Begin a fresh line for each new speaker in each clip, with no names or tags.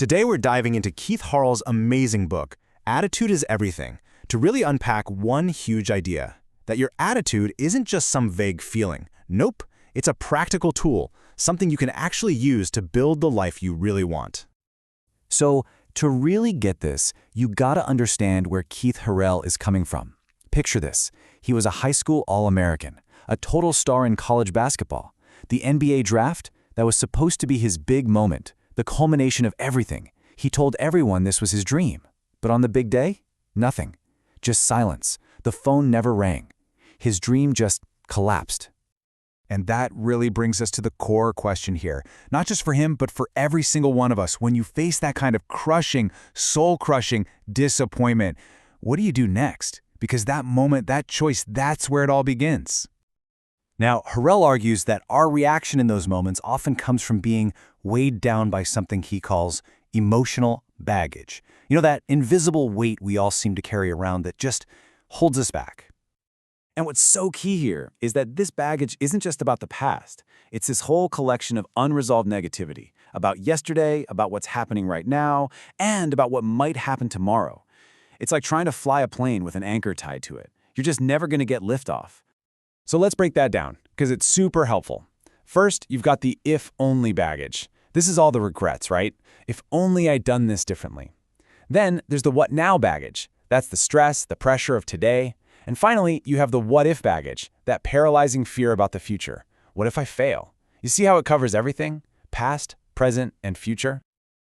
Today we're diving into Keith Harrell's amazing book, Attitude is Everything, to really unpack one huge idea, that your attitude isn't just some vague feeling. Nope, it's a practical tool, something you can actually use to build the life you really want.
So, to really get this, you gotta understand where Keith Harrell is coming from. Picture this. He was a high school All-American, a total star in college basketball. The NBA draft, that was supposed to be his big moment, the culmination of everything. He told everyone this was his dream. But on the big day, nothing. Just silence. The phone never rang. His dream just collapsed.
And that really brings us to the core question here. Not just for him, but for every single one of us. When you face that kind of crushing, soul-crushing disappointment, what do you do next? Because that moment, that choice, that's where it all begins.
Now, Harrell argues that our reaction in those moments often comes from being weighed down by something he calls emotional baggage. You know, that invisible weight we all seem to carry around that just holds us back. And what's so key here is that this baggage isn't just about the past. It's this whole collection of unresolved negativity about yesterday, about what's happening right now, and about what might happen tomorrow. It's like trying to fly a plane with an anchor tied to it. You're just never going to get liftoff.
So let's break that down, because it's super helpful. First, you've got the if-only baggage. This is all the regrets, right? If only I'd done this differently. Then there's the what-now baggage. That's the stress, the pressure of today. And finally, you have the what-if baggage, that paralyzing fear about the future. What if I fail? You see how it covers everything? Past, present, and future?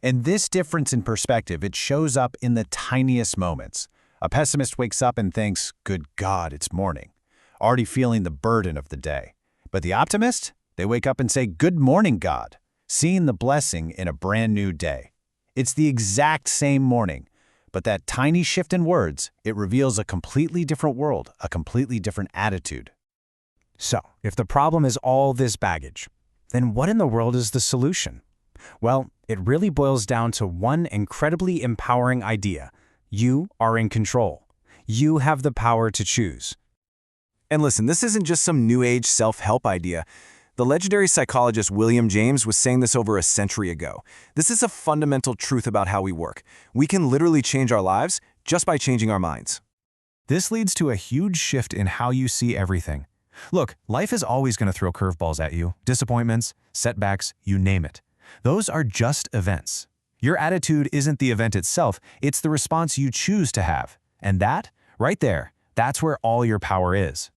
And this difference in perspective, it shows up in the tiniest moments. A pessimist wakes up and thinks, good God, it's morning, already feeling the burden of the day. But the optimist, they wake up and say, good morning, God, seeing the blessing in a brand new day. It's the exact same morning, but that tiny shift in words, it reveals a completely different world, a completely different attitude.
So, if the problem is all this baggage, then what in the world is the solution? Well, it really boils down to one incredibly empowering idea. You are in control. You have the power to choose.
And listen, this isn't just some new age self-help idea. The legendary psychologist William James was saying this over a century ago. This is a fundamental truth about how we work. We can literally change our lives just by changing our minds.
This leads to a huge shift in how you see everything. Look, life is always going to throw curveballs at you, disappointments, setbacks, you name it. Those are just events. Your attitude isn't the event itself, it's the response you choose to have. And that, right there, that's where all your power is.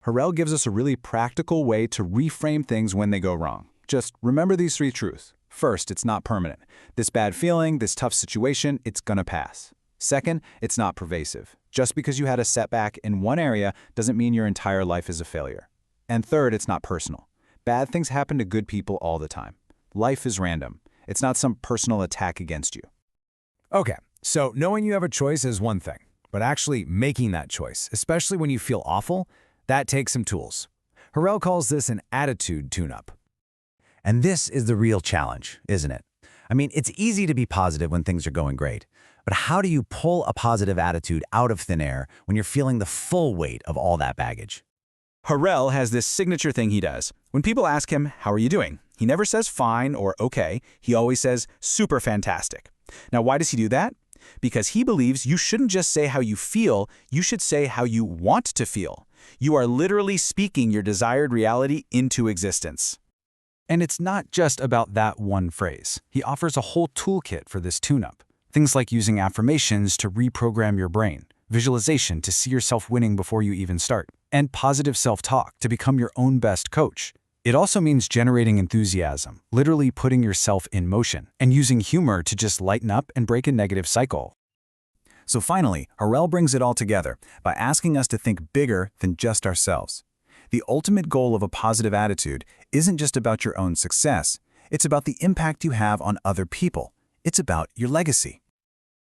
Harrell gives us a really practical way to reframe things when they go wrong. Just remember these three truths. First, it's not permanent. This bad feeling, this tough situation, it's gonna pass. Second, it's not pervasive. Just because you had a setback in one area doesn't mean your entire life is a failure. And third, it's not personal. Bad things happen to good people all the time. Life is random. It's not some personal attack against you.
Okay, so knowing you have a choice is one thing, but actually making that choice, especially when you feel awful, that takes some tools. Harrell calls this an attitude tune-up.
And this is the real challenge, isn't it? I mean, it's easy to be positive when things are going great, but how do you pull a positive attitude out of thin air when you're feeling the full weight of all that baggage?
Harrell has this signature thing he does. When people ask him, how are you doing? He never says fine or okay. He always says super fantastic. Now, why does he do that? Because he believes you shouldn't just say how you feel, you should say how you want to feel. You are literally speaking your desired reality into existence.
And it's not just about that one phrase. He offers a whole toolkit for this tune-up. Things like using affirmations to reprogram your brain, visualization to see yourself winning before you even start, and positive self-talk to become your own best coach. It also means generating enthusiasm, literally putting yourself in motion, and using humor to just lighten up and break a negative cycle.
So finally, Harrell brings it all together by asking us to think bigger than just ourselves. The ultimate goal of a positive attitude isn't just about your own success. It's about the impact you have on other people. It's about your legacy.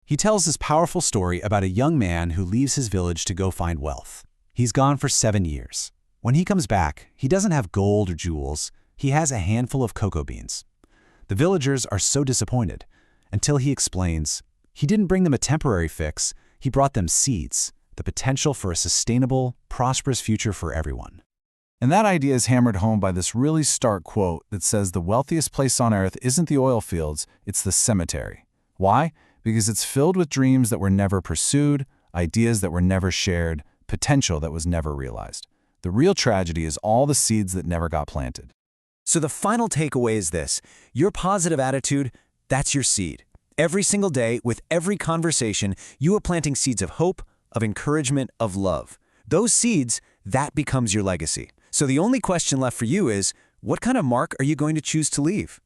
He tells this powerful story about a young man who leaves his village to go find wealth. He's gone for 7 years. When he comes back, he doesn't have gold or jewels. He has a handful of cocoa beans. The villagers are so disappointed until he explains he didn't bring them a temporary fix. He brought them seeds, the potential for a sustainable, prosperous future for everyone. And that idea is hammered home by this really stark quote that says the wealthiest place on earth isn't the oil fields, it's the cemetery.
Why? Because it's filled with dreams that were never pursued, ideas that were never shared, potential that was never realized. The real tragedy is all the seeds that never got planted.
So the final takeaway is this: your positive attitude, that's your seed. Every single day, with every conversation, you are planting seeds of hope, of encouragement, of love. Those seeds, that becomes your legacy. So the only question left for you is, what kind of mark are you going to choose to leave?